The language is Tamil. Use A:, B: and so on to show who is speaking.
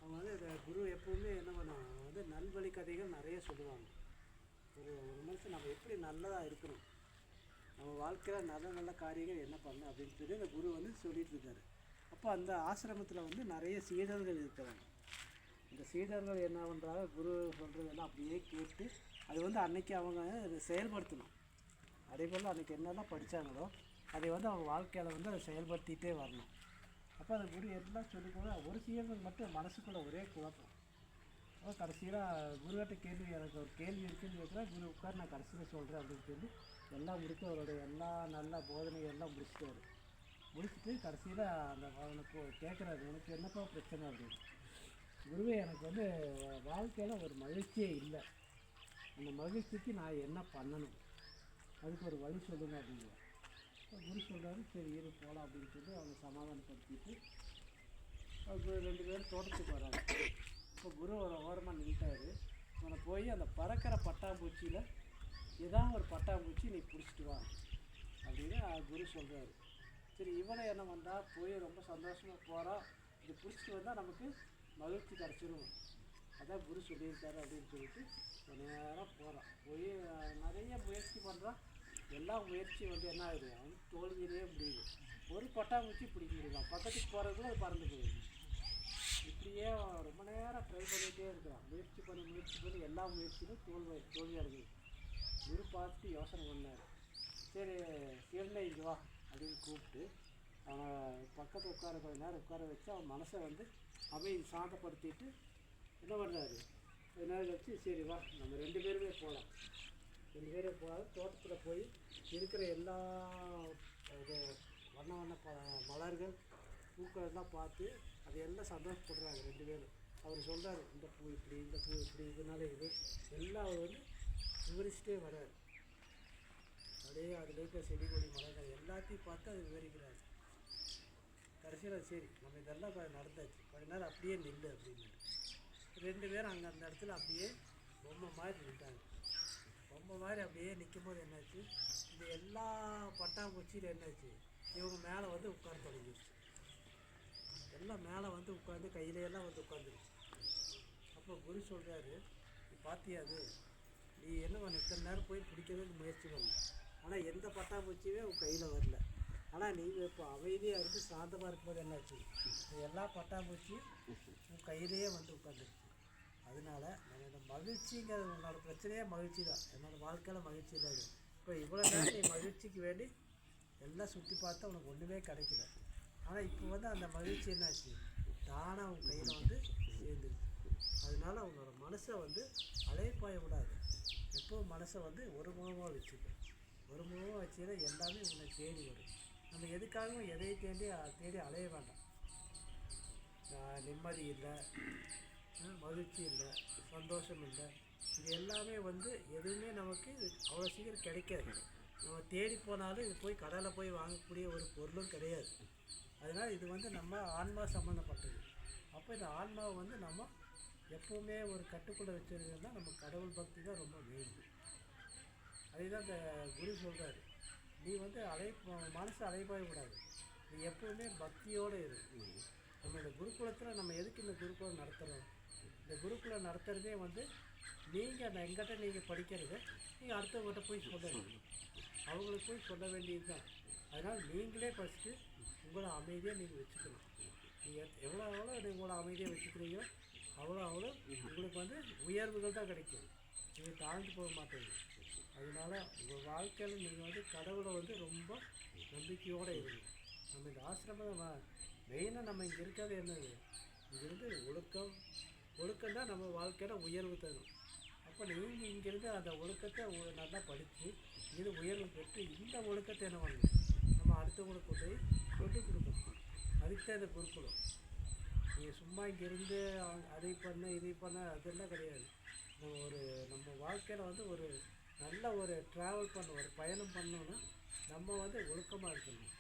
A: அவங்க வந்து இந்த குரு எப்போவுமே என்ன பண்ணுவாங்க, அவங்க வந்து நல்வழி கதைகள் நிறைய சொல்லுவாங்க. ஒரு ஒரு மனுஷன் நம்ம எப்படி நல்லதாக இருக்கணும், நம்ம வாழ்க்கையில் நல்ல நல்ல காரியங்கள் என்ன பண்ணணும் அப்படின்னு சொல்லி இந்த குரு வந்து சொல்லிகிட்டு இருக்காரு. அப்போ அந்த ஆசிரமத்தில் வந்து நிறைய சீடர்கள் இருக்கிறாங்க. இந்த சீடர்கள் என்ன பண்ணுறாங்க, குரு சொல்கிறதெல்லாம் அப்படியே கேட்டு அது வந்து அன்றைக்கி அவங்க செயல்படுத்தணும். அதே போல் அன்றைக்கி என்னெல்லாம் படித்தாங்களோ அதை வந்து அவங்க வாழ்க்கையில் வந்து அதை செயல்படுத்திகிட்டே வரணும். அப்போ அந்த குரு எல்லாம் சொல்லிக்கூட ஒரு சீடர்கள் மட்டும் மனசுக்குள்ளே ஒரே குழப்பம். அப்போ கடைசியில் குருகிட்ட கேள்வி, எனக்கு ஒரு கேள்வி இருக்குதுன்னு கேட்குறேன். குரு உட்கார், நான் கடைசியில் சொல்கிறேன் அப்படின்னு சொல்லி எல்லாம் முடித்து அவருடைய எல்லா நல்ல போதனைகள் எல்லாம் முடிச்சுட்டாரு. முடிச்சுட்டு கடைசியில் அந்த அவனுக்கு கேட்குறாரு, உனக்கு என்னப்பா பிரச்சனை அப்படின்னு. குருவே, எனக்கு வந்து வாழ்க்கையில் ஒரு மகிழ்ச்சியே இல்லை, அந்த மகிழ்ச்சிக்கு நான் என்ன பண்ணணும், அதுக்கு ஒரு வழி சொல்லுங்க அப்படிங்கிற. குரு சொல்கிறாரு, சரி இரு போகலாம் அப்படின்னு சொல்லி அவங்க சமாதானப்படுத்திட்டு அவங்க 2 பேரும் தோட்டத்துக்கு வராங்க. இப்போ குரு ஒரு ஓரமாக நின்ட்டார். அவனை போய் அந்த பறக்கிற பட்டாம்பூச்சியில் ஏதாவது ஒரு பட்டாம்பூச்சி நீ பிடிச்சிட்டு வா அப்படின்னு குரு சொல்கிறாரு. சரி, இவனை என்ன பண்ணுறா, போய் ரொம்ப சந்தோஷமாக போகிறான். இது பிடிச்சிட்டு வந்தால் நமக்கு மகிழ்ச்சி கிடச்சிரும், அதான் குரு சொல்லியிருக்காரு அப்படின்னு சொல்லிட்டு நேராக போகிறான். போய் நிறைய முயற்சி பண்ணுறான். எல்லா முயற்சியும் வந்து என்ன ஆகுது, அவன் தோல்வியிலே முடியுது. ஒரு பட்டாம்பூச்சி பிடிக்க முடியலாம், பக்கத்துக்கு போகிறதுக்குள்ள அது பறந்து போயிடுது. இப்படியே ரொம்ப நேரம் ட்ரை பண்ணிகிட்டே இருக்கிறான். முயற்சி பண்ணி எல்லா முயற்சியிலும் தோல்வி அடைஞ்சிது. குரு பார்த்துட்டு யோசனை பண்ணார். சரி சீடனே இங்கே வா அப்படின்னு கூப்பிட்டு அவனை பக்கத்தில் கொஞ்ச நேரம் உட்கார வச்சு அவன் மனசை வந்து அமைதி சாந்தப்படுத்திட்டு என்ன பண்ணுறாரு, கொஞ்ச நேரம் வச்சு சரி வா நம்ம 2 பேருமே போகலாம். 2 பேரே போகலாம். தோட்டத்தில் போய் இருக்கிற எல்லா இது வண்ண மலர்கள் பூக்கள் எல்லாம் பார்த்து அது எல்லாம் சந்தோஷப்படுறாங்க 2 பேரும். அவர் சொல்கிறார், இந்த பூ இப்படி, இந்த பூ இப்படி, இதனால இது எல்லாம் அவர் வந்து விவரிச்சுட்டே வர்றார். அப்படியே அதில் இருக்கிற செடி கொடி மலர்கள் எல்லாத்தையும் பார்த்து அதை விவரிக்கிறார். கடைசியில் சரி நம்ம இதெல்லாம் நடந்தாச்சு, கொஞ்ச நேரம் அப்படியே நில்லு அப்படின்னு. 2 பேரும் அங்கே அந்த இடத்துல அப்படியே பொம்மை மாதிரி நின்றாங்க. பொம்மை மாதிரி அப்படியே நிற்கும் போது என்னாச்சு, இந்த எல்லா பட்டாம்பூச்சியில் என்னாச்சு, இவங்க மேலே வந்து உட்கார தொடங்கிடுச்சு. எல்லாம் மேலே வந்து உட்காந்து கையிலையெல்லாம் வந்து உட்காந்துருச்சு. அப்போ குரு சொல்கிறாரு, நீ பார்த்தியாது, நீ என்ன பண்ண, இத்தனை நேரம் போய் பிடிக்கிறதுக்கு முயற்சி பண்ண, ஆனால் எந்த பட்டாம்பூச்சியுமே உன் கையில் வரல. ஆனால் நீங்கள் இப்போ அமைதியாக இருந்து சாந்தமாக இருக்கும்போது என்னாச்சு, எல்லா பட்டாம்பூச்சியும் உன் கையிலேயே வந்து உட்காந்துருச்சு. அதனால் என்னோட மகிழ்ச்சிங்கிறது, உன்னோட பிரச்சனையே மகிழ்ச்சி தான், என்னோடய வாழ்க்கையில் மகிழ்ச்சி தான். இப்போ இவ்வளோ நேரம் நீ மகிழ்ச்சிக்கு வேண்டி எல்லாம் சுற்றி பார்த்தா உனக்கு ஒன்றுமே கிடைக்கல. ஆனால் இப்போ வந்து அந்த மகிழ்ச்சி என்னாச்சு, தானாக உன் கையில் வந்து சேர்ந்துருச்சு. அதனால் அவங்களோட மனசை வந்து அலைப்பாய விடாது. எப்போவும் மனசை வந்து ஒரு முகமாக வச்சுக்கணும். ஒரு முகமாக வச்சுன்னா எல்லாமே உன்னை தேடி வரும். நம்ம எதுக்காகவும் எதையும் தேடி அலைய வேண்டாம். நிம்மதி இல்லை, மகிழ்ச்சி இல்லை, சந்தோஷம் இல்லை, இது எல்லாமே வந்து எதுவுமே நமக்கு அவ்வளோ சீக்கிரம் கிடைக்காது. நம்ம தேடி போனாலும் இது போய் கடையில் போய் வாங்கக்கூடிய ஒரு பொருளும் கிடையாது. அதனால் இது வந்து நம்ம ஆன்மா சம்மந்தப்பட்டது. அப்போ இந்த ஆன்மாவை வந்து நம்ம எப்போவுமே ஒரு கட்டுக்குள்ளே வச்சுருந்தோம்னா நம்ம கடவுள் பக்தி தான் ரொம்ப வேணும். அதே தான் இந்த குரு சொல்கிறாரு, நீ வந்து மனசு அலைப்பாயக்கூடாது, நீ எப்போவுமே பக்தியோடு இருக்கு. நம்ம இந்த குருகுலத்தில் நம்ம எதுக்கு இந்த குருகுலம் நடத்துகிறோம், இந்த குருகுலம் நடத்துகிறதே வந்து நீங்கள் எங்கிட்ட நீங்கள் படிக்கிறத நீங்கள் அடுத்தவங்ககிட்ட போய் சொல்லணும், அவங்களுக்கு போய் சொல்ல வேண்டியது தான். அதனால் நீங்களே ஃபஸ்ட்டு உங்களை அமைதியாக நீங்கள் வச்சுக்கணும். நீங்கள் எவ்வளோ நீங்கள் உங்களை அமைதியாக வச்சுக்கிறீங்களோ அவ்வளோ உங்களுக்கு வந்து உயர்வுகள் தான் கிடைக்கும். நீங்கள் தாழ்ந்து போக மாட்டீங்க. அதனால் உங்கள் வாழ்க்கையில் நீங்கள் வந்து கடவுளை வந்து ரொம்ப நம்பிக்கையோடு இருங்க. நம்ம இந்த ஆசிரமம் மெயினாக நம்ம இங்கே இருக்கிறது என்னது, இங்கேருந்து ஒழுக்கம் தான் நம்ம வாழ்க்கையில் உயர்வு தரும். அப்போ நீங்கள் இங்கேருந்து அந்த ஒழுக்கத்தை நல்லா படித்து இது உயர்வு பெற்று இந்த ஒழுக்கத்தை என்ன பண்ணணும், நம்ம அடுத்தவங்களுக்கு போய் சொல்லிக் கொடுக்கணும். அதுக்கு தான் இந்த குருகுலம். நீங்கள் சும்மா இங்கேருந்து அதை பண்ண இதை பண்ண அதெல்லாம் கிடையாது. நம்ம வாழ்க்கையில் வந்து ஒரு நல்ல ஒரு ட்ராவல் பண்ண ஒரு பயணம் பண்ணோன்னா நம்ம வந்து ஒழுக்கமாக இருக்கணும்.